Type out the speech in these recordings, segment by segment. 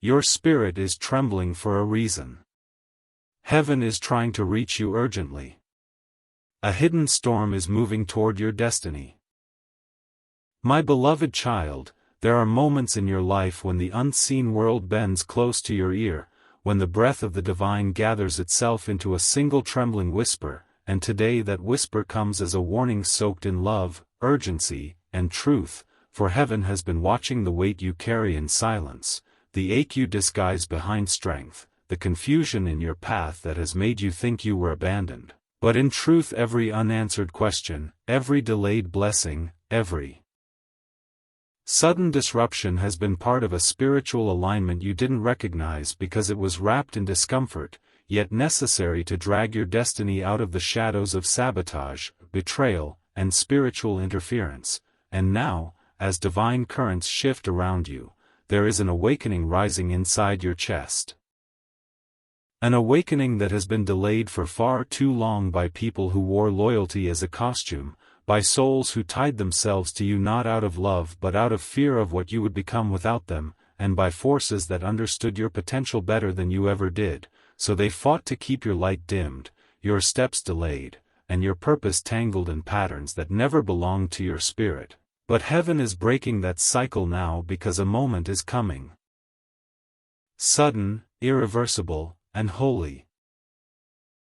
Your spirit is trembling for a reason. Heaven is trying to reach you urgently. A hidden storm is moving toward your destiny. My beloved child, there are moments in your life when the unseen world bends close to your ear, when the breath of the divine gathers itself into a single trembling whisper, and today that whisper comes as a warning soaked in love, urgency, and truth, for heaven has been watching the weight you carry in silence, the ache you disguise behind strength, the confusion in your path that has made you think you were abandoned. But in truth, every unanswered question, every delayed blessing, every sudden disruption has been part of a spiritual alignment you didn't recognize because it was wrapped in discomfort, yet necessary to drag your destiny out of the shadows of sabotage, betrayal, and spiritual interference. And now, as divine currents shift around you, there is an awakening rising inside your chest. An awakening that has been delayed for far too long by people who wore loyalty as a costume, by souls who tied themselves to you not out of love but out of fear of what you would become without them, and by forces that understood your potential better than you ever did, so they fought to keep your light dimmed, your steps delayed, and your purpose tangled in patterns that never belonged to your spirit. But heaven is breaking that cycle now because a moment is coming. Sudden, irreversible, and holy.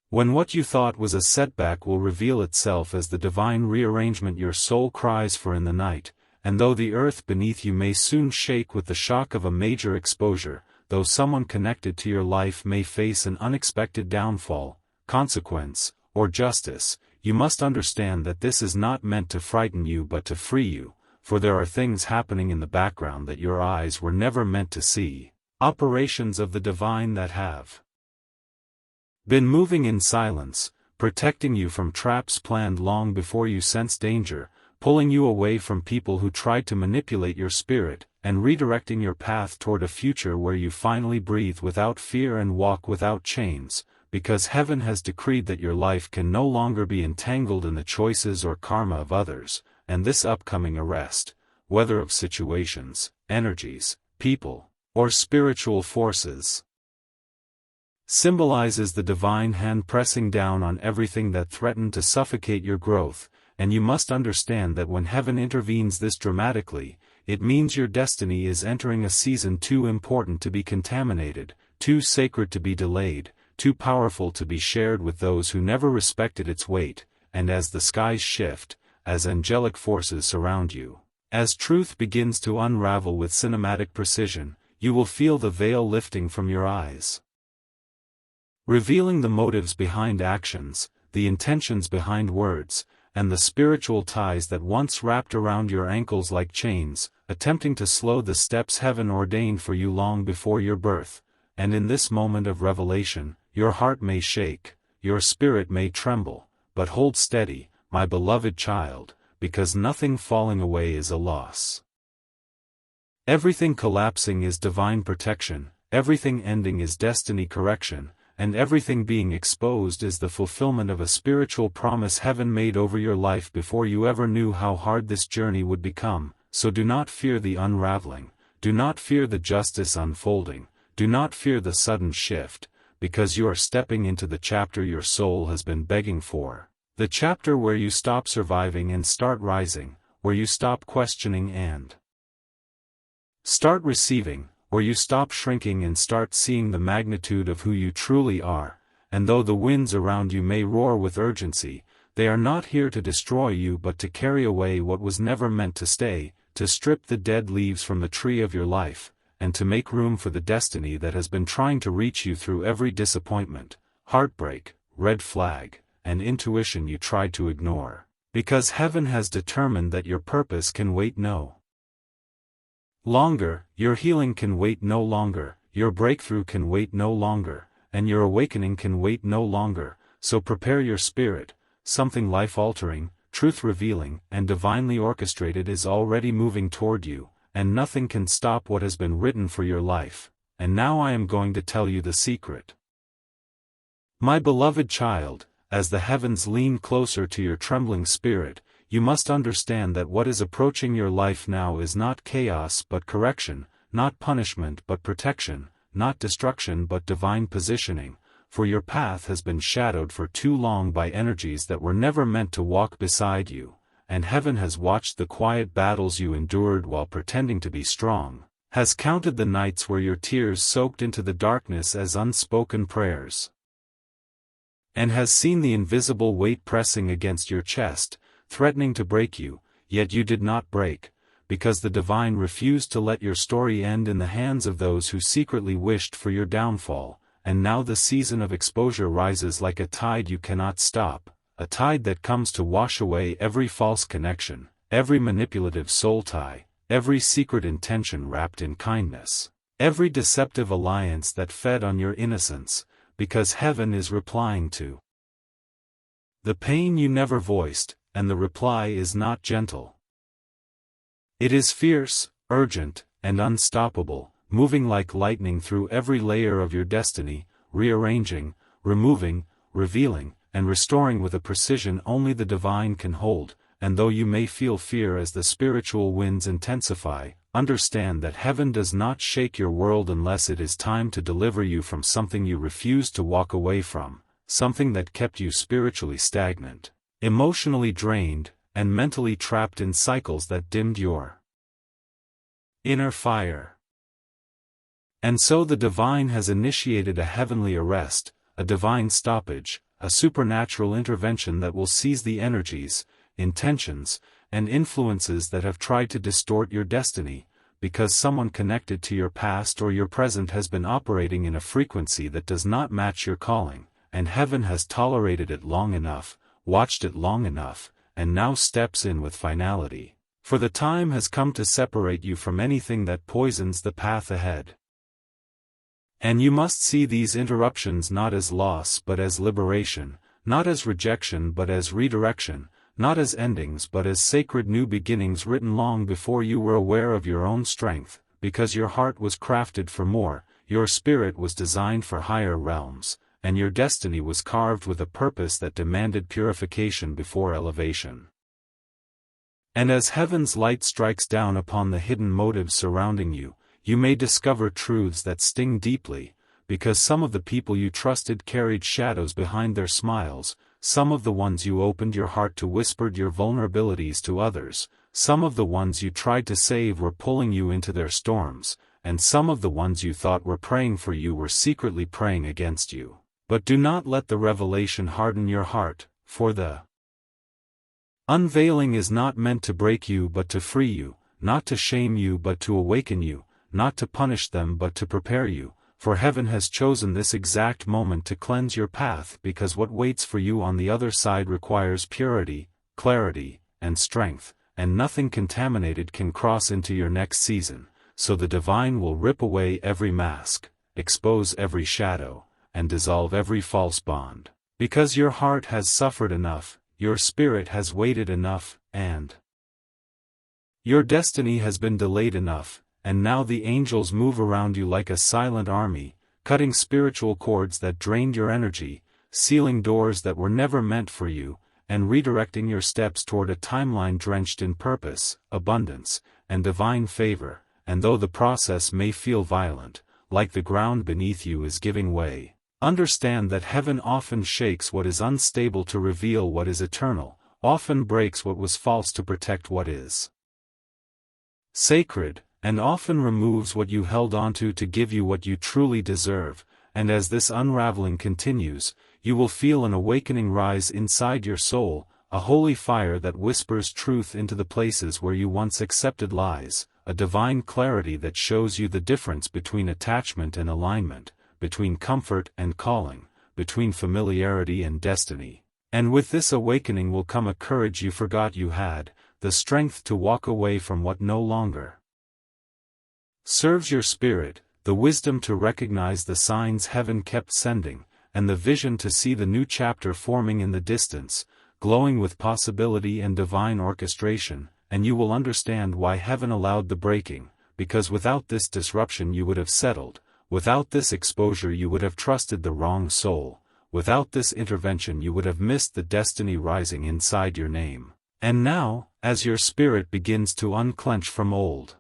When what you thought was a setback will reveal itself as the divine rearrangement your soul cries for in the night, and though the earth beneath you may soon shake with the shock of a major exposure, though someone connected to your life may face an unexpected downfall, consequence, or justice, you must understand that this is not meant to frighten you but to free you, for there are things happening in the background that your eyes were never meant to see, operations of the divine that have been moving in silence, protecting you from traps planned long before you sensed danger, pulling you away from people who tried to manipulate your spirit, and redirecting your path toward a future where you finally breathe without fear and walk without chains, because heaven has decreed that your life can no longer be entangled in the choices or karma of others, and this upcoming arrest, whether of situations, energies, people, or spiritual forces, symbolizes the divine hand pressing down on everything that threatened to suffocate your growth, and you must understand that when heaven intervenes this dramatically, it means your destiny is entering a season too important to be contaminated, too sacred to be delayed, too powerful to be shared with those who never respected its weight, and as the skies shift, as angelic forces surround you, as truth begins to unravel with cinematic precision, you will feel the veil lifting from your eyes, revealing the motives behind actions, the intentions behind words, and the spiritual ties that once wrapped around your ankles like chains, attempting to slow the steps heaven ordained for you long before your birth. And in this moment of revelation, your heart may shake, your spirit may tremble, but hold steady, my beloved child, because nothing falling away is a loss. Everything collapsing is divine protection, everything ending is destiny correction, and everything being exposed is the fulfillment of a spiritual promise heaven made over your life before you ever knew how hard this journey would become. So do not fear the unraveling, do not fear the justice unfolding, do not fear the sudden shift, because you are stepping into the chapter your soul has been begging for, the chapter where you stop surviving and start rising, where you stop questioning and start receiving, where you stop shrinking and start seeing the magnitude of who you truly are. And though the winds around you may roar with urgency, they are not here to destroy you but to carry away what was never meant to stay, to strip the dead leaves from the tree of your life, and to make room for the destiny that has been trying to reach you through every disappointment, heartbreak, red flag, and intuition you tried to ignore. Because heaven has determined that your purpose can wait no longer, your healing can wait no longer, your breakthrough can wait no longer, and your awakening can wait no longer. So prepare your spirit, something life-altering, truth-revealing, and divinely orchestrated is already moving toward you, and nothing can stop what has been written for your life. And now I am going to tell you the secret. My beloved child, as the heavens lean closer to your trembling spirit, you must understand that what is approaching your life now is not chaos but correction, not punishment but protection, not destruction but divine positioning, for your path has been shadowed for too long by energies that were never meant to walk beside you, and heaven has watched the quiet battles you endured while pretending to be strong, has counted the nights where your tears soaked into the darkness as unspoken prayers, and has seen the invisible weight pressing against your chest, threatening to break you, yet you did not break, because the divine refused to let your story end in the hands of those who secretly wished for your downfall. And now the season of exposure rises like a tide you cannot stop, a tide that comes to wash away every false connection, every manipulative soul tie, every secret intention wrapped in kindness, every deceptive alliance that fed on your innocence, because heaven is replying to the pain you never voiced, and the reply is not gentle. It is fierce, urgent, and unstoppable, moving like lightning through every layer of your destiny, rearranging, removing, revealing, and restoring with a precision only the divine can hold. And though you may feel fear as the spiritual winds intensify, understand that heaven does not shake your world unless it is time to deliver you from something you refused to walk away from, something that kept you spiritually stagnant, emotionally drained, and mentally trapped in cycles that dimmed your inner fire. And so the divine has initiated a heavenly arrest, a divine stoppage, a supernatural intervention that will seize the energies, intentions, and influences that have tried to distort your destiny, because someone connected to your past or your present has been operating in a frequency that does not match your calling, and heaven has tolerated it long enough, watched it long enough, and now steps in with finality. For the time has come to separate you from anything that poisons the path ahead. And you must see these interruptions not as loss but as liberation, not as rejection but as redirection, not as endings but as sacred new beginnings written long before you were aware of your own strength, because your heart was crafted for more, your spirit was designed for higher realms, and your destiny was carved with a purpose that demanded purification before elevation. And as heaven's light strikes down upon the hidden motives surrounding you, you may discover truths that sting deeply, because some of the people you trusted carried shadows behind their smiles, some of the ones you opened your heart to whispered your vulnerabilities to others, some of the ones you tried to save were pulling you into their storms, and some of the ones you thought were praying for you were secretly praying against you. But do not let the revelation harden your heart, for the unveiling is not meant to break you but to free you, not to shame you but to awaken you, not to punish them but to prepare you, for heaven has chosen this exact moment to cleanse your path because what waits for you on the other side requires purity, clarity, and strength, and nothing contaminated can cross into your next season, so the divine will rip away every mask, expose every shadow, and dissolve every false bond, because your heart has suffered enough, your spirit has waited enough, and your destiny has been delayed enough. And now the angels move around you like a silent army, cutting spiritual cords that drained your energy, sealing doors that were never meant for you, and redirecting your steps toward a timeline drenched in purpose, abundance, and divine favor. And though the process may feel violent, like the ground beneath you is giving way, understand that heaven often shakes what is unstable to reveal what is eternal, often breaks what was false to protect what is sacred, and often removes what you held onto to give you what you truly deserve. And as this unraveling continues, you will feel an awakening rise inside your soul, a holy fire that whispers truth into the places where you once accepted lies, a divine clarity that shows you the difference between attachment and alignment, between comfort and calling, between familiarity and destiny. And with this awakening will come a courage you forgot you had, the strength to walk away from what no longer serves your spirit, the wisdom to recognize the signs heaven kept sending, and the vision to see the new chapter forming in the distance, glowing with possibility and divine orchestration. And you will understand why heaven allowed the breaking, because without this disruption you would have settled, without this exposure you would have trusted the wrong soul, without this intervention you would have missed the destiny rising inside your name. And now, as your spirit begins to unclench from old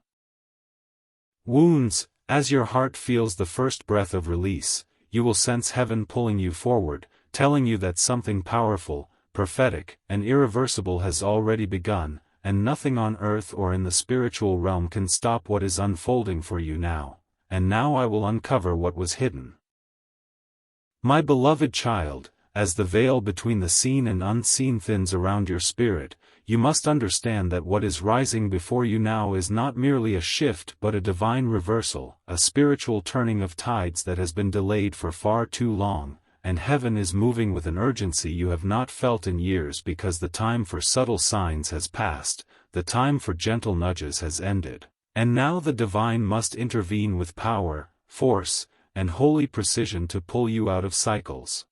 wounds. As your heart feels the first breath of release, you will sense heaven pulling you forward, telling you that something powerful, prophetic, and irreversible has already begun, and nothing on earth or in the spiritual realm can stop what is unfolding for you now. And now I will uncover what was hidden. My beloved child, as the veil between the seen and unseen thins around your spirit, you must understand that what is rising before you now is not merely a shift but a divine reversal, a spiritual turning of tides that has been delayed for far too long, and heaven is moving with an urgency you have not felt in years because the time for subtle signs has passed, the time for gentle nudges has ended, and now the divine must intervene with power, force, and holy precision to pull you out of cycles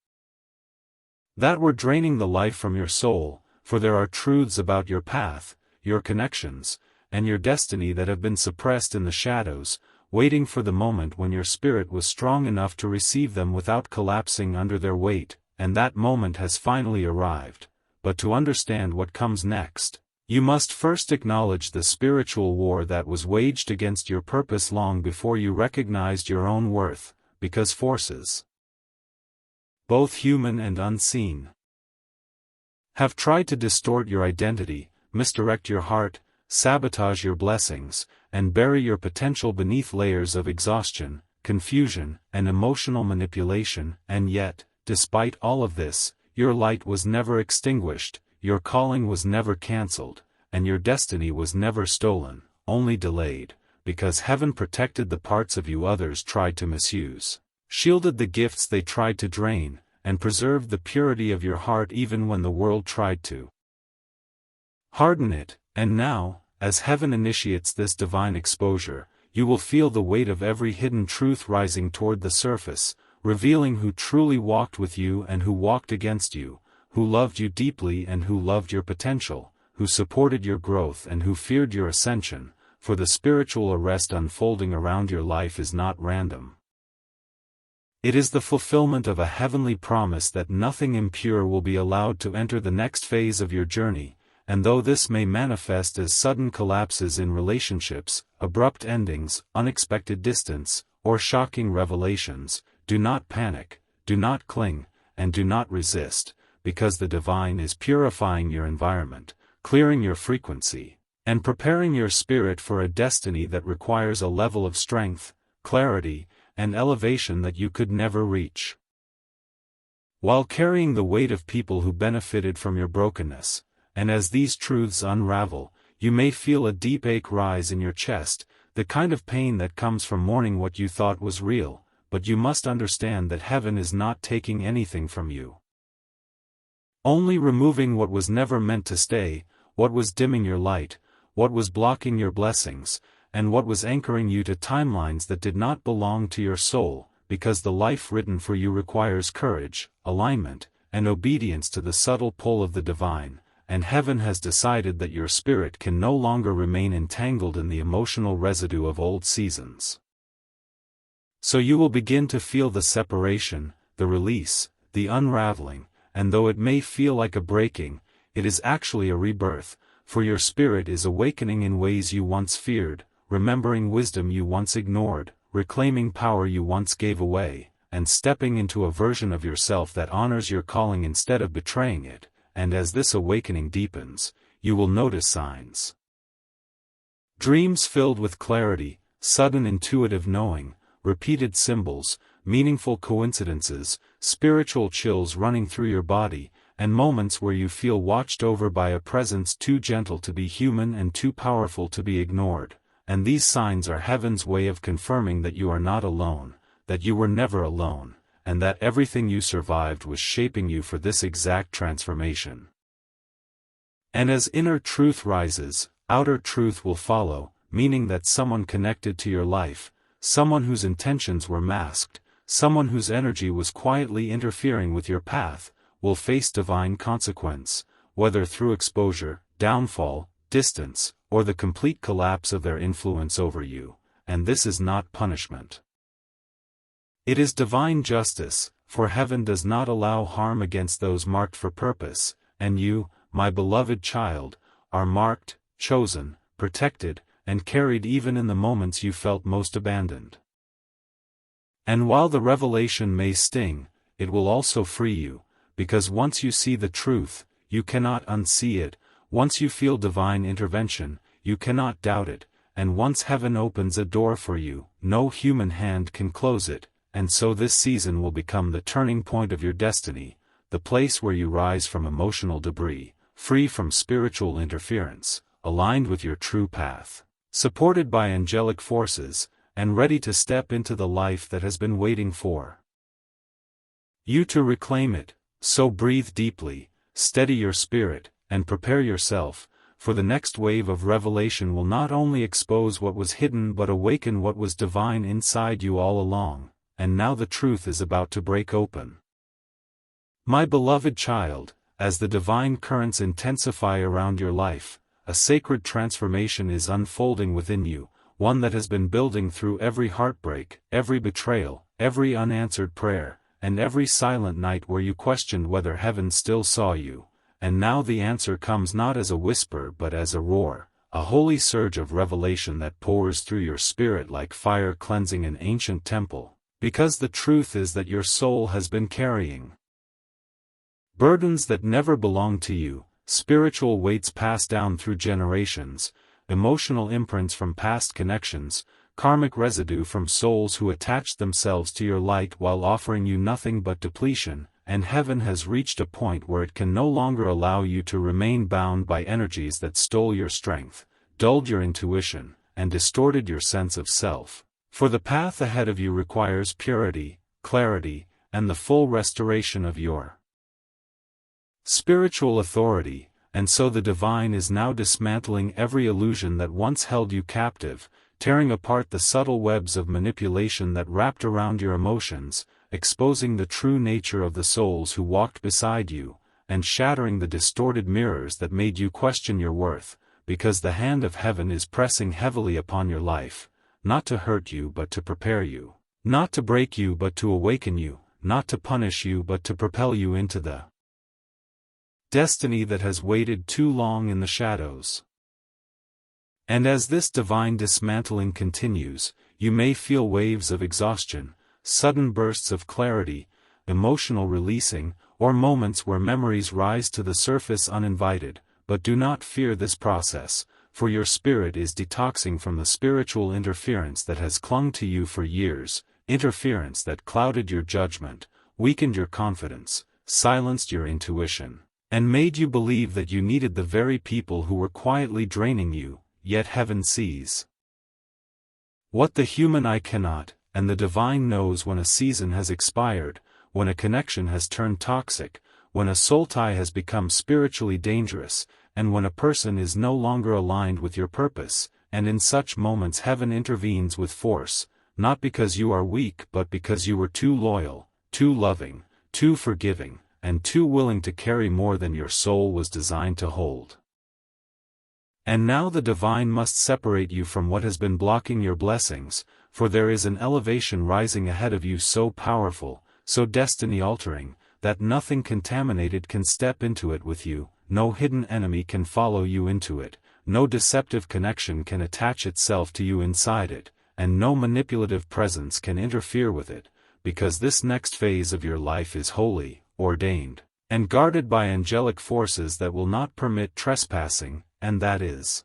that were draining the life from your soul, for there are truths about your path, your connections, and your destiny that have been suppressed in the shadows, waiting for the moment when your spirit was strong enough to receive them without collapsing under their weight, and that moment has finally arrived. But to understand what comes next, you must first acknowledge the spiritual war that was waged against your purpose long before you recognized your own worth, because forces, both human and unseen, have tried to distort your identity, misdirect your heart, sabotage your blessings, and bury your potential beneath layers of exhaustion, confusion, and emotional manipulation, and yet, despite all of this, your light was never extinguished, your calling was never cancelled, and your destiny was never stolen, only delayed, because heaven protected the parts of you others tried to misuse, shielded the gifts they tried to drain, and preserved the purity of your heart even when the world tried to harden it. And now, as heaven initiates this divine exposure, you will feel the weight of every hidden truth rising toward the surface, revealing who truly walked with you and who walked against you, who loved you deeply and who loved your potential, who supported your growth and who feared your ascension, for the spiritual arrest unfolding around your life is not random. It is the fulfillment of a heavenly promise that nothing impure will be allowed to enter the next phase of your journey, and though this may manifest as sudden collapses in relationships, abrupt endings, unexpected distance, or shocking revelations, do not panic, do not cling, and do not resist, because the divine is purifying your environment, clearing your frequency, and preparing your spirit for a destiny that requires a level of strength, clarity, and elevation that you could never reach. While carrying the weight of people who benefited from your brokenness, and as these truths unravel, you may feel a deep ache rise in your chest, the kind of pain that comes from mourning what you thought was real, but you must understand that heaven is not taking anything from you, only removing what was never meant to stay, what was dimming your light, what was blocking your blessings, and what was anchoring you to timelines that did not belong to your soul, because the life written for you requires courage, alignment, and obedience to the subtle pull of the divine, and heaven has decided that your spirit can no longer remain entangled in the emotional residue of old seasons. So you will begin to feel the separation, the release, the unraveling, and though it may feel like a breaking, it is actually a rebirth, for your spirit is awakening in ways you once feared, remembering wisdom you once ignored, reclaiming power you once gave away, and stepping into a version of yourself that honors your calling instead of betraying it, and as this awakening deepens, you will notice signs. Dreams filled with clarity, sudden intuitive knowing, repeated symbols, meaningful coincidences, spiritual chills running through your body, and moments where you feel watched over by a presence too gentle to be human and too powerful to be ignored. And these signs are heaven's way of confirming that you are not alone, that you were never alone, and that everything you survived was shaping you for this exact transformation. And as inner truth rises, outer truth will follow, meaning that someone connected to your life, someone whose intentions were masked, someone whose energy was quietly interfering with your path, will face divine consequence, whether through exposure, downfall, distance, or the complete collapse of their influence over you, and this is not punishment. It is divine justice, for heaven does not allow harm against those marked for purpose, and you, my beloved child, are marked, chosen, protected, and carried even in the moments you felt most abandoned. And while the revelation may sting, it will also free you, because once you see the truth, you cannot unsee it, once you feel divine intervention, you cannot doubt it, and once heaven opens a door for you, no human hand can close it, and so this season will become the turning point of your destiny, the place where you rise from emotional debris, free from spiritual interference, aligned with your true path, supported by angelic forces, and ready to step into the life that has been waiting for you to reclaim it. So breathe deeply, steady your spirit, and prepare yourself, for the next wave of revelation will not only expose what was hidden but awaken what was divine inside you all along, and now the truth is about to break open. My beloved child, as the divine currents intensify around your life, a sacred transformation is unfolding within you, one that has been building through every heartbreak, every betrayal, every unanswered prayer, and every silent night where you questioned whether heaven still saw you, and now the answer comes not as a whisper but as a roar, a holy surge of revelation that pours through your spirit like fire cleansing an ancient temple, because the truth is that your soul has been carrying burdens that never belonged to you, spiritual weights passed down through generations, emotional imprints from past connections, karmic residue from souls who attached themselves to your light while offering you nothing but depletion, and heaven has reached a point where it can no longer allow you to remain bound by energies that stole your strength, dulled your intuition, and distorted your sense of self. For the path ahead of you requires purity, clarity, and the full restoration of your spiritual authority, and so the divine is now dismantling every illusion that once held you captive, tearing apart the subtle webs of manipulation that wrapped around your emotions, exposing the true nature of the souls who walked beside you, and shattering the distorted mirrors that made you question your worth, because the hand of heaven is pressing heavily upon your life, not to hurt you but to prepare you, not to break you but to awaken you, not to punish you but to propel you into the destiny that has waited too long in the shadows. And as this divine dismantling continues, you may feel waves of exhaustion, sudden bursts of clarity, emotional releasing, or moments where memories rise to the surface uninvited, but do not fear this process, for your spirit is detoxing from the spiritual interference that has clung to you for years, interference that clouded your judgment, weakened your confidence, silenced your intuition, and made you believe that you needed the very people who were quietly draining you, yet heaven sees what the human eye cannot, and the divine knows when a season has expired, when a connection has turned toxic, when a soul tie has become spiritually dangerous, and when a person is no longer aligned with your purpose, and in such moments heaven intervenes with force, not because you are weak but because you were too loyal, too loving, too forgiving, and too willing to carry more than your soul was designed to hold. And now the divine must separate you from what has been blocking your blessings, for there is an elevation rising ahead of you so powerful, so destiny-altering, that nothing contaminated can step into it with you, no hidden enemy can follow you into it, no deceptive connection can attach itself to you inside it, and no manipulative presence can interfere with it, because this next phase of your life is holy, ordained, and guarded by angelic forces that will not permit trespassing, and that is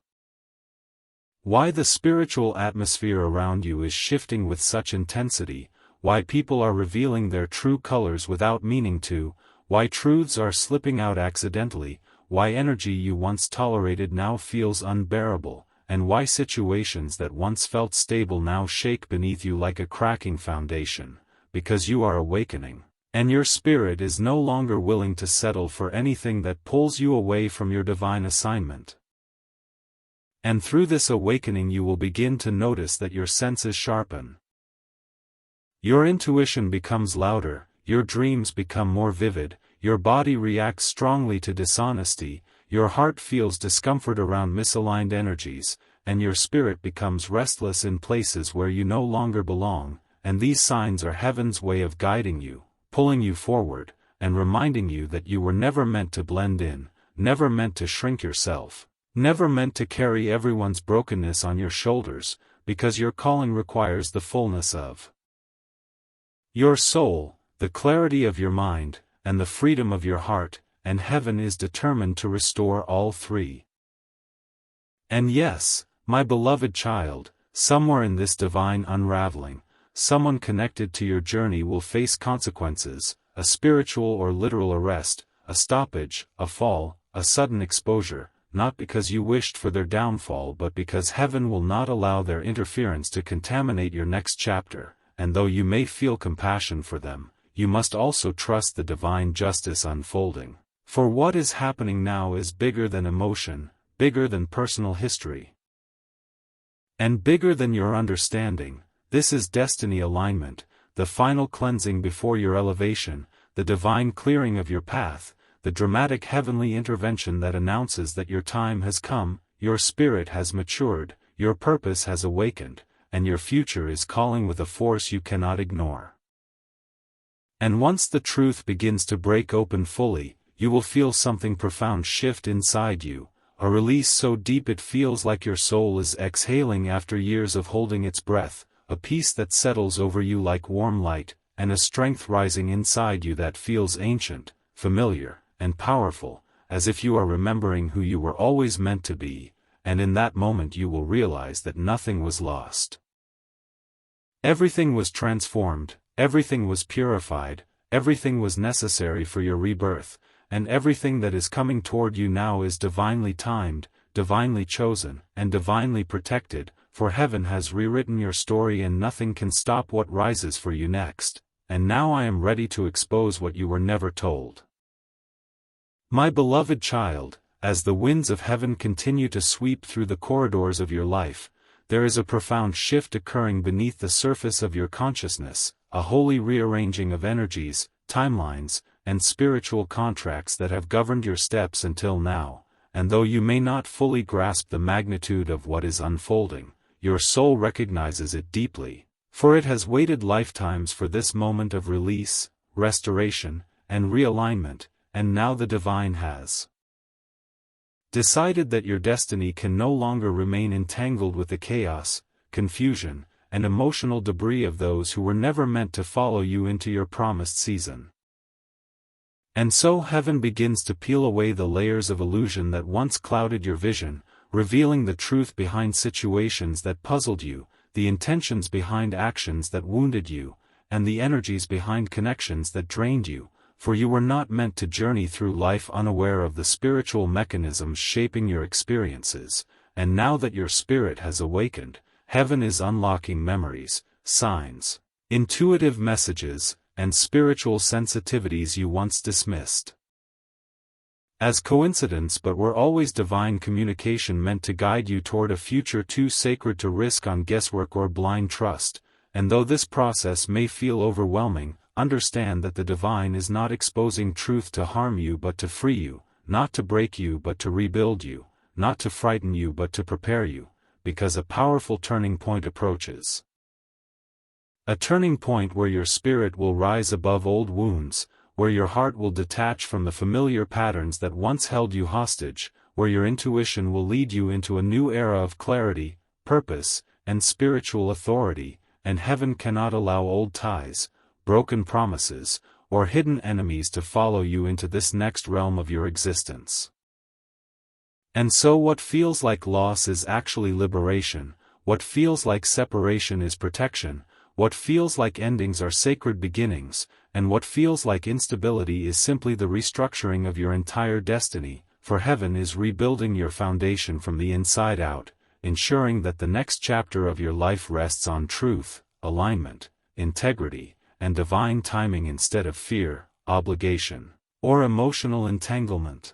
why the spiritual atmosphere around you is shifting with such intensity, why people are revealing their true colors without meaning to, why truths are slipping out accidentally, why energy you once tolerated now feels unbearable, and why situations that once felt stable now shake beneath you like a cracking foundation, because you are awakening, and your spirit is no longer willing to settle for anything that pulls you away from your divine assignment. And through this awakening you will begin to notice that your senses sharpen. Your intuition becomes louder, your dreams become more vivid, your body reacts strongly to dishonesty, your heart feels discomfort around misaligned energies, and your spirit becomes restless in places where you no longer belong, and these signs are heaven's way of guiding you, pulling you forward, and reminding you that you were never meant to blend in, never meant to shrink yourself, Never meant to carry everyone's brokenness on your shoulders, because your calling requires the fullness of your soul, the clarity of your mind, and the freedom of your heart, and heaven is determined to restore all three. And yes, my beloved child, somewhere in this divine unraveling, someone connected to your journey will face consequences, a spiritual or literal arrest, a stoppage, a fall, a sudden exposure, not because you wished for their downfall but because heaven will not allow their interference to contaminate your next chapter, and though you may feel compassion for them, you must also trust the divine justice unfolding. For what is happening now is bigger than emotion, bigger than personal history, and bigger than your understanding. This is destiny alignment, the final cleansing before your elevation, the divine clearing of your path, the dramatic heavenly intervention that announces that your time has come, your spirit has matured, your purpose has awakened, and your future is calling with a force you cannot ignore. And once the truth begins to break open fully, you will feel something profound shift inside you, a release so deep it feels like your soul is exhaling after years of holding its breath, a peace that settles over you like warm light, and a strength rising inside you that feels ancient, familiar, and powerful, as if you are remembering who you were always meant to be, and in that moment you will realize that nothing was lost. Everything was transformed, everything was purified, everything was necessary for your rebirth, and everything that is coming toward you now is divinely timed, divinely chosen, and divinely protected, for heaven has rewritten your story and nothing can stop what rises for you next, and now I am ready to expose what you were never told. My beloved child, as the winds of heaven continue to sweep through the corridors of your life, there is a profound shift occurring beneath the surface of your consciousness, a holy rearranging of energies, timelines, and spiritual contracts that have governed your steps until now, and though you may not fully grasp the magnitude of what is unfolding, your soul recognizes it deeply, for it has waited lifetimes for this moment of release, restoration, and realignment, and now the divine has decided that your destiny can no longer remain entangled with the chaos, confusion, and emotional debris of those who were never meant to follow you into your promised season. And so heaven begins to peel away the layers of illusion that once clouded your vision, revealing the truth behind situations that puzzled you, the intentions behind actions that wounded you, and the energies behind connections that drained you, for you were not meant to journey through life unaware of the spiritual mechanisms shaping your experiences, and now that your spirit has awakened, heaven is unlocking memories, signs, intuitive messages, and spiritual sensitivities you once dismissed as coincidence but were always divine communication meant to guide you toward a future too sacred to risk on guesswork or blind trust, and though this process may feel overwhelming, understand that the divine is not exposing truth to harm you but to free you, not to break you but to rebuild you, not to frighten you but to prepare you, because a powerful turning point approaches. A turning point where your spirit will rise above old wounds, where your heart will detach from the familiar patterns that once held you hostage, where your intuition will lead you into a new era of clarity, purpose, and spiritual authority, and heaven cannot allow old ties, broken promises, or hidden enemies to follow you into this next realm of your existence. And so what feels like loss is actually liberation, what feels like separation is protection, what feels like endings are sacred beginnings, and what feels like instability is simply the restructuring of your entire destiny, for heaven is rebuilding your foundation from the inside out, ensuring that the next chapter of your life rests on truth, alignment, integrity, and divine timing instead of fear, obligation, or emotional entanglement.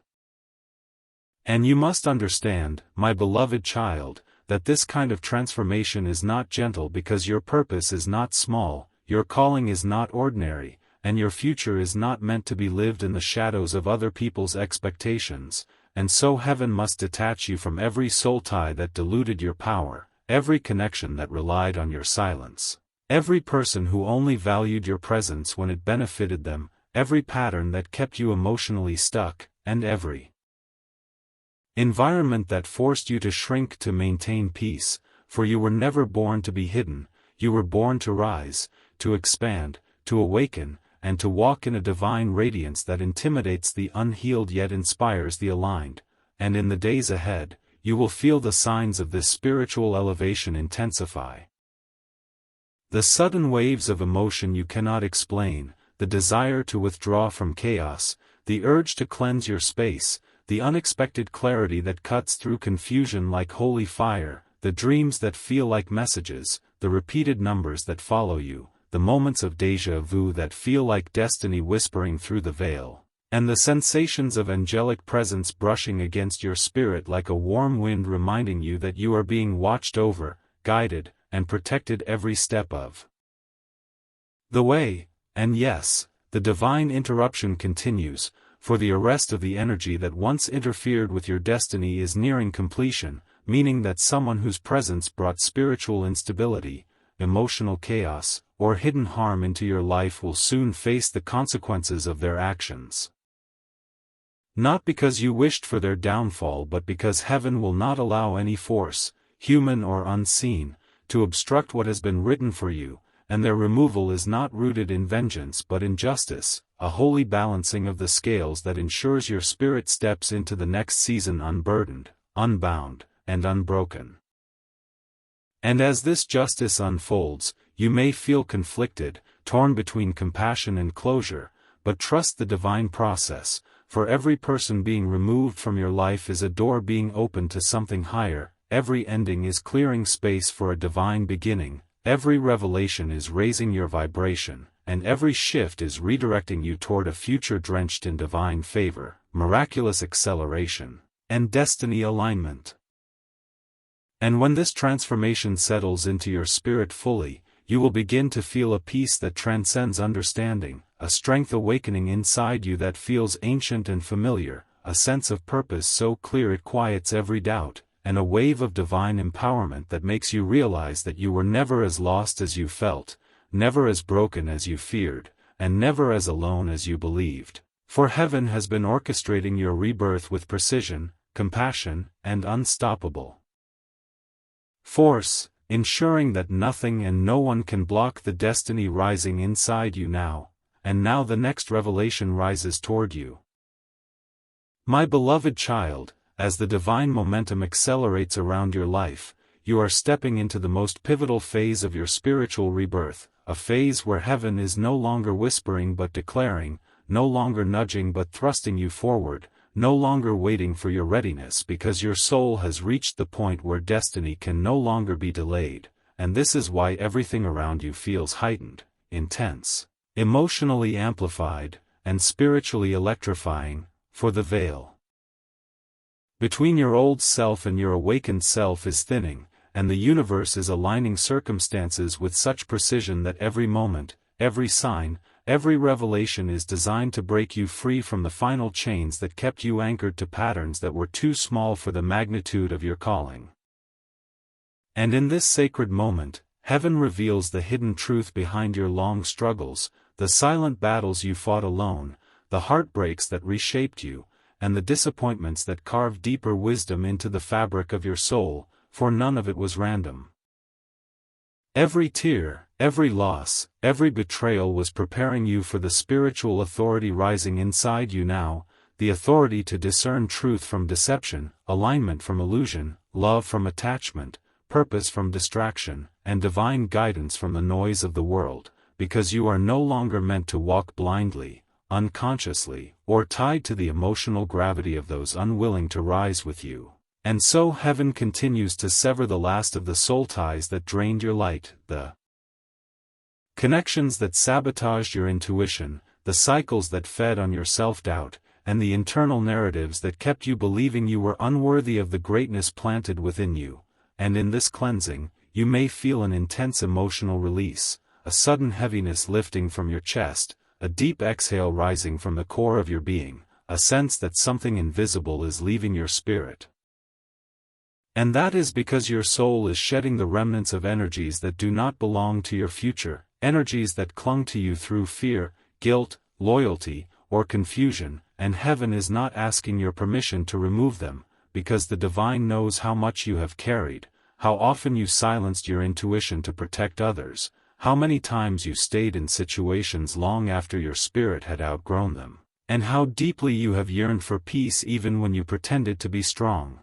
And you must understand, my beloved child, that this kind of transformation is not gentle because your purpose is not small, your calling is not ordinary, and your future is not meant to be lived in the shadows of other people's expectations, and so heaven must detach you from every soul tie that diluted your power, every connection that relied on your silence, every person who only valued your presence when it benefited them, every pattern that kept you emotionally stuck, and every environment that forced you to shrink to maintain peace, for you were never born to be hidden, you were born to rise, to expand, to awaken, and to walk in a divine radiance that intimidates the unhealed yet inspires the aligned, and in the days ahead, you will feel the signs of this spiritual elevation intensify. The sudden waves of emotion you cannot explain, the desire to withdraw from chaos, the urge to cleanse your space, the unexpected clarity that cuts through confusion like holy fire, the dreams that feel like messages, the repeated numbers that follow you, the moments of déjà vu that feel like destiny whispering through the veil, and the sensations of angelic presence brushing against your spirit like a warm wind reminding you that you are being watched over, guided, and protected every step of the way. And yes, the divine interruption continues, for the arrest of the energy that once interfered with your destiny is nearing completion, meaning that someone whose presence brought spiritual instability, emotional chaos, or hidden harm into your life will soon face the consequences of their actions. Not because you wished for their downfall but because heaven will not allow any force, human or unseen, to obstruct what has been written for you, and their removal is not rooted in vengeance but in justice, a holy balancing of the scales that ensures your spirit steps into the next season unburdened, unbound, and unbroken. And as this justice unfolds, you may feel conflicted, torn between compassion and closure, but trust the divine process, for every person being removed from your life is a door being opened to something higher, every ending is clearing space for a divine beginning. Every revelation is raising your vibration, and every shift is redirecting you toward a future drenched in divine favor, miraculous acceleration, and destiny alignment. And when this transformation settles into your spirit fully, you will begin to feel a peace that transcends understanding, a strength awakening inside you that feels ancient and familiar, a sense of purpose so clear it quiets every doubt, and a wave of divine empowerment that makes you realize that you were never as lost as you felt, never as broken as you feared, and never as alone as you believed, for heaven has been orchestrating your rebirth with precision, compassion, and unstoppable force, ensuring that nothing and no one can block the destiny rising inside you now, and now the next revelation rises toward you. My beloved child, as the divine momentum accelerates around your life, you are stepping into the most pivotal phase of your spiritual rebirth, a phase where heaven is no longer whispering but declaring, no longer nudging but thrusting you forward, no longer waiting for your readiness because your soul has reached the point where destiny can no longer be delayed, and this is why everything around you feels heightened, intense, emotionally amplified, and spiritually electrifying, for the veil between your old self and your awakened self is thinning, and the universe is aligning circumstances with such precision that every moment, every sign, every revelation is designed to break you free from the final chains that kept you anchored to patterns that were too small for the magnitude of your calling. And in this sacred moment, heaven reveals the hidden truth behind your long struggles, the silent battles you fought alone, the heartbreaks that reshaped you, and the disappointments that carved deeper wisdom into the fabric of your soul, for none of it was random. Every tear, every loss, every betrayal was preparing you for the spiritual authority rising inside you now, the authority to discern truth from deception, alignment from illusion, love from attachment, purpose from distraction, and divine guidance from the noise of the world, because you are no longer meant to walk blindly, unconsciously, or tied to the emotional gravity of those unwilling to rise with you. And so heaven continues to sever the last of the soul ties that drained your light, the connections that sabotaged your intuition, the cycles that fed on your self-doubt, and the internal narratives that kept you believing you were unworthy of the greatness planted within you. And in this cleansing, you may feel an intense emotional release, a sudden heaviness lifting from your chest, a deep exhale rising from the core of your being, a sense that something invisible is leaving your spirit. And that is because your soul is shedding the remnants of energies that do not belong to your future, energies that clung to you through fear, guilt, loyalty, or confusion, and heaven is not asking your permission to remove them, because the divine knows how much you have carried, how often you silenced your intuition to protect others, how many times you stayed in situations long after your spirit had outgrown them, and how deeply you have yearned for peace even when you pretended to be strong.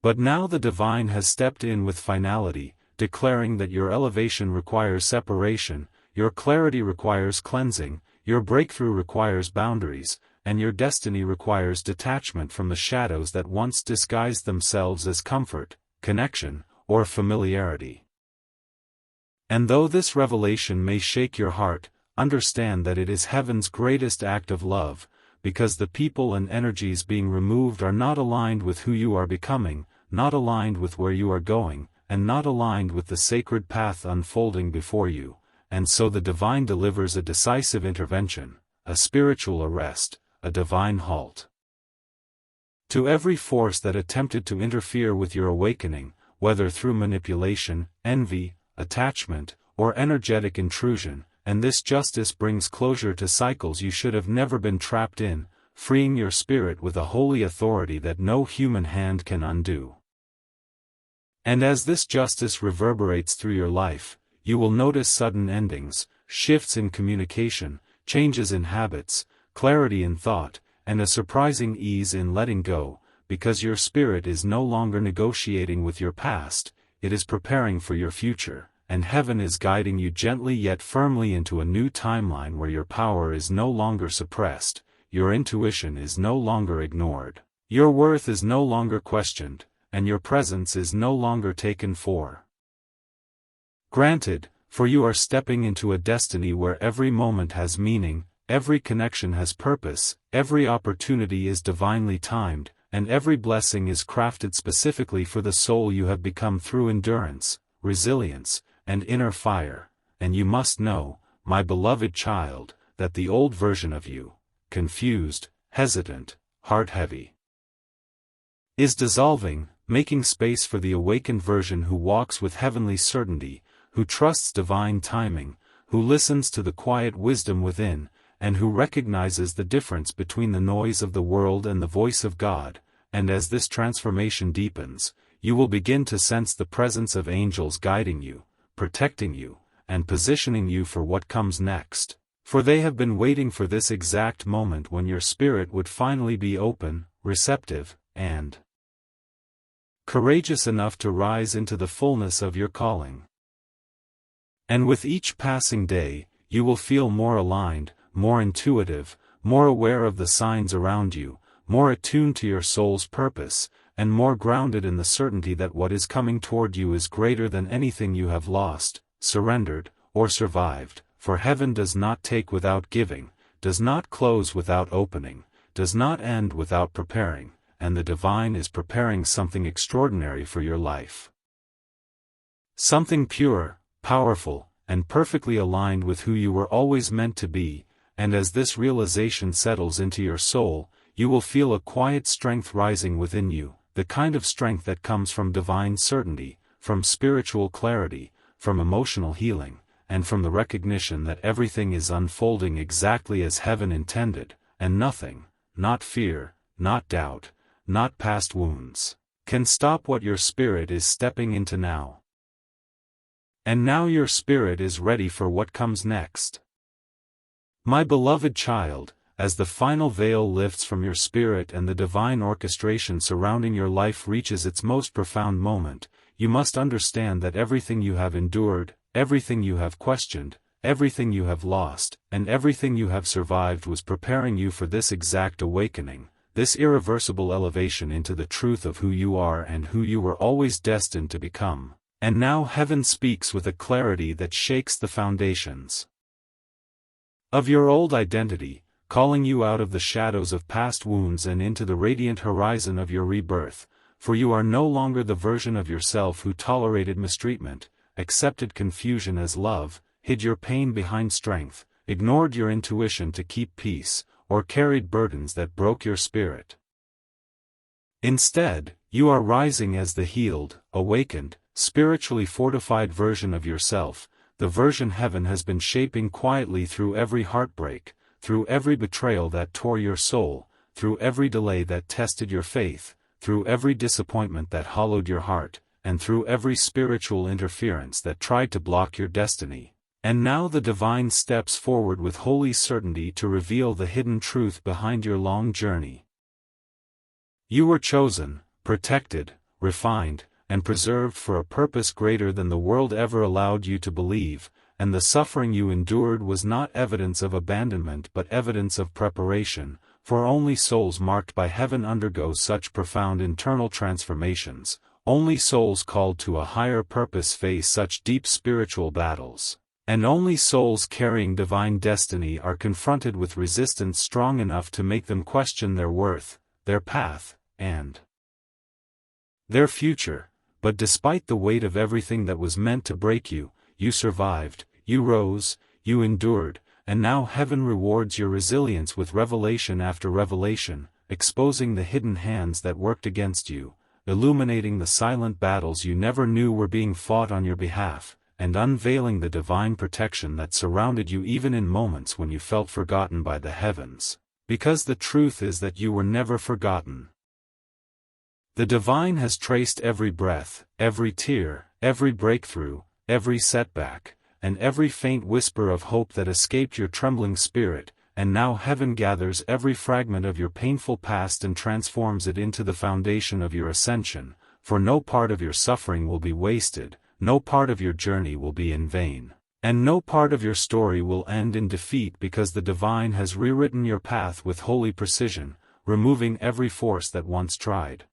But now the divine has stepped in with finality, declaring that your elevation requires separation, your clarity requires cleansing, your breakthrough requires boundaries, and your destiny requires detachment from the shadows that once disguised themselves as comfort, connection, or familiarity. And though this revelation may shake your heart, understand that it is heaven's greatest act of love, because the people and energies being removed are not aligned with who you are becoming, not aligned with where you are going, and not aligned with the sacred path unfolding before you, and so the divine delivers a decisive intervention, a spiritual arrest, a divine halt. To every force that attempted to interfere with your awakening, whether through manipulation, envy, attachment, or energetic intrusion, and this justice brings closure to cycles you should have never been trapped in, freeing your spirit with a holy authority that no human hand can undo. And as this justice reverberates through your life, you will notice sudden endings, shifts in communication, changes in habits, clarity in thought, and a surprising ease in letting go, because your spirit is no longer negotiating with your past, it is preparing for your future, and heaven is guiding you gently yet firmly into a new timeline where your power is no longer suppressed, your intuition is no longer ignored, your worth is no longer questioned, and your presence is no longer taken for granted, for you are stepping into a destiny where every moment has meaning, every connection has purpose, every opportunity is divinely timed, and every blessing is crafted specifically for the soul you have become through endurance, resilience, and inner fire, and you must know, my beloved child, that the old version of you, confused, hesitant, heart-heavy, is dissolving, making space for the awakened version who walks with heavenly certainty, who trusts divine timing, who listens to the quiet wisdom within, and who recognizes the difference between the noise of the world and the voice of God, and as this transformation deepens, you will begin to sense the presence of angels guiding you, protecting you, and positioning you for what comes next, for they have been waiting for this exact moment when your spirit would finally be open, receptive, and courageous enough to rise into the fullness of your calling. And with each passing day, you will feel more aligned, more intuitive, more aware of the signs around you, more attuned to your soul's purpose, and more grounded in the certainty that what is coming toward you is greater than anything you have lost, surrendered, or survived, for heaven does not take without giving, does not close without opening, does not end without preparing, and the divine is preparing something extraordinary for your life. Something pure, powerful, and perfectly aligned with who you were always meant to be, and as this realization settles into your soul, you will feel a quiet strength rising within you, the kind of strength that comes from divine certainty, from spiritual clarity, from emotional healing, and from the recognition that everything is unfolding exactly as heaven intended, and nothing, not fear, not doubt, not past wounds, can stop what your spirit is stepping into now. And now your spirit is ready for what comes next. My beloved child, as the final veil lifts from your spirit and the divine orchestration surrounding your life reaches its most profound moment, you must understand that everything you have endured, everything you have questioned, everything you have lost, and everything you have survived was preparing you for this exact awakening, this irreversible elevation into the truth of who you are and who you were always destined to become. And now heaven speaks with a clarity that shakes the foundations of your old identity, calling you out of the shadows of past wounds and into the radiant horizon of your rebirth, for you are no longer the version of yourself who tolerated mistreatment, accepted confusion as love, hid your pain behind strength, ignored your intuition to keep peace, or carried burdens that broke your spirit. Instead, you are rising as the healed, awakened, spiritually fortified version of yourself, the version heaven has been shaping quietly through every heartbreak, through every betrayal that tore your soul, through every delay that tested your faith, through every disappointment that hollowed your heart, and through every spiritual interference that tried to block your destiny. And now the divine steps forward with holy certainty to reveal the hidden truth behind your long journey. You were chosen, protected, refined, and preserved for a purpose greater than the world ever allowed you to believe, and the suffering you endured was not evidence of abandonment but evidence of preparation, for only souls marked by heaven undergo such profound internal transformations, only souls called to a higher purpose face such deep spiritual battles. And only souls carrying divine destiny are confronted with resistance strong enough to make them question their worth, their path, and their future. But despite the weight of everything that was meant to break you, you survived, you rose, you endured, and now heaven rewards your resilience with revelation after revelation, exposing the hidden hands that worked against you, illuminating the silent battles you never knew were being fought on your behalf, and unveiling the divine protection that surrounded you even in moments when you felt forgotten by the heavens. Because the truth is that you were never forgotten. The divine has traced every breath, every tear, every breakthrough, every setback, and every faint whisper of hope that escaped your trembling spirit, and now heaven gathers every fragment of your painful past and transforms it into the foundation of your ascension, for no part of your suffering will be wasted, no part of your journey will be in vain, and no part of your story will end in defeat because the divine has rewritten your path with holy precision, removing every force that once tried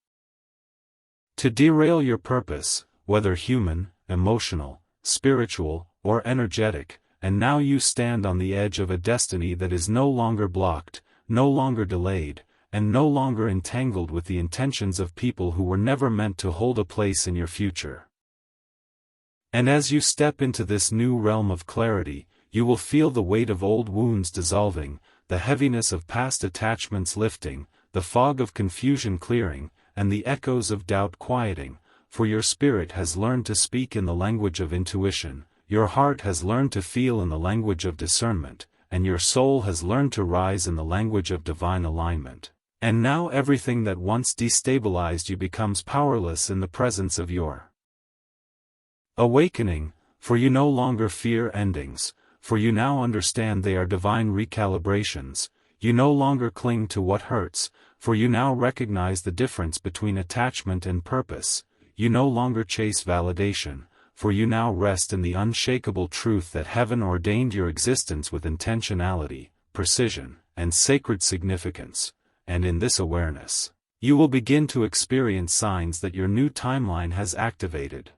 to derail your purpose, whether human, emotional, spiritual, or energetic, and now you stand on the edge of a destiny that is no longer blocked, no longer delayed, and no longer entangled with the intentions of people who were never meant to hold a place in your future. And as you step into this new realm of clarity, you will feel the weight of old wounds dissolving, the heaviness of past attachments lifting, the fog of confusion clearing, and the echoes of doubt quieting, for your spirit has learned to speak in the language of intuition, your heart has learned to feel in the language of discernment, and your soul has learned to rise in the language of divine alignment. And now everything that once destabilized you becomes powerless in the presence of your awakening, for you no longer fear endings, for you now understand they are divine recalibrations, you no longer cling to what hurts, for you now recognize the difference between attachment and purpose, you no longer chase validation, for you now rest in the unshakable truth that heaven ordained your existence with intentionality, precision, and sacred significance, and in this awareness, you will begin to experience signs that your new timeline has activated.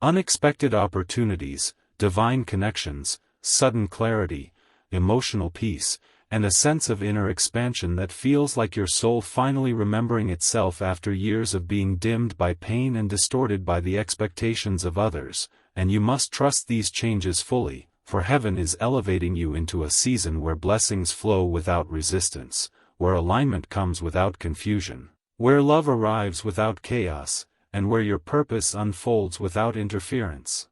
Unexpected opportunities, divine connections, sudden clarity, emotional peace, and a sense of inner expansion that feels like your soul finally remembering itself after years of being dimmed by pain and distorted by the expectations of others, and you must trust these changes fully, for heaven is elevating you into a season where blessings flow without resistance, where alignment comes without confusion, where love arrives without chaos, and where your purpose unfolds without interference.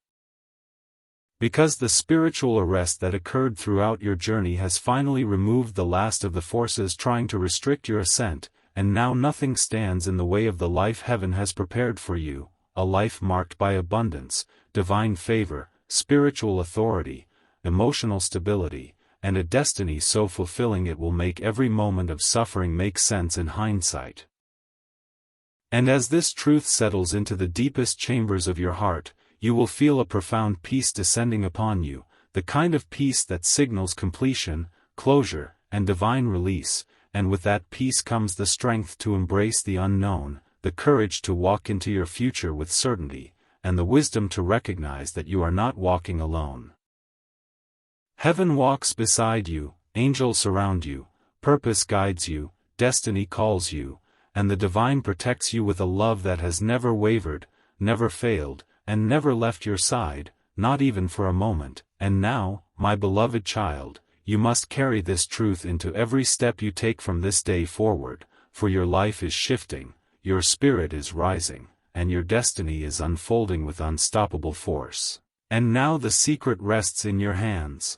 Because the spiritual arrest that occurred throughout your journey has finally removed the last of the forces trying to restrict your ascent, and now nothing stands in the way of the life heaven has prepared for you, a life marked by abundance, divine favor, spiritual authority, emotional stability, and a destiny so fulfilling it will make every moment of suffering make sense in hindsight. And as this truth settles into the deepest chambers of your heart, you will feel a profound peace descending upon you, the kind of peace that signals completion, closure, and divine release, and with that peace comes the strength to embrace the unknown, the courage to walk into your future with certainty, and the wisdom to recognize that you are not walking alone. Heaven walks beside you, angels surround you, purpose guides you, destiny calls you, and the divine protects you with a love that has never wavered, never failed, and never left your side, not even for a moment. And now, my beloved child, you must carry this truth into every step you take from this day forward, for your life is shifting, your spirit is rising, and your destiny is unfolding with unstoppable force. And now the secret rests in your hands.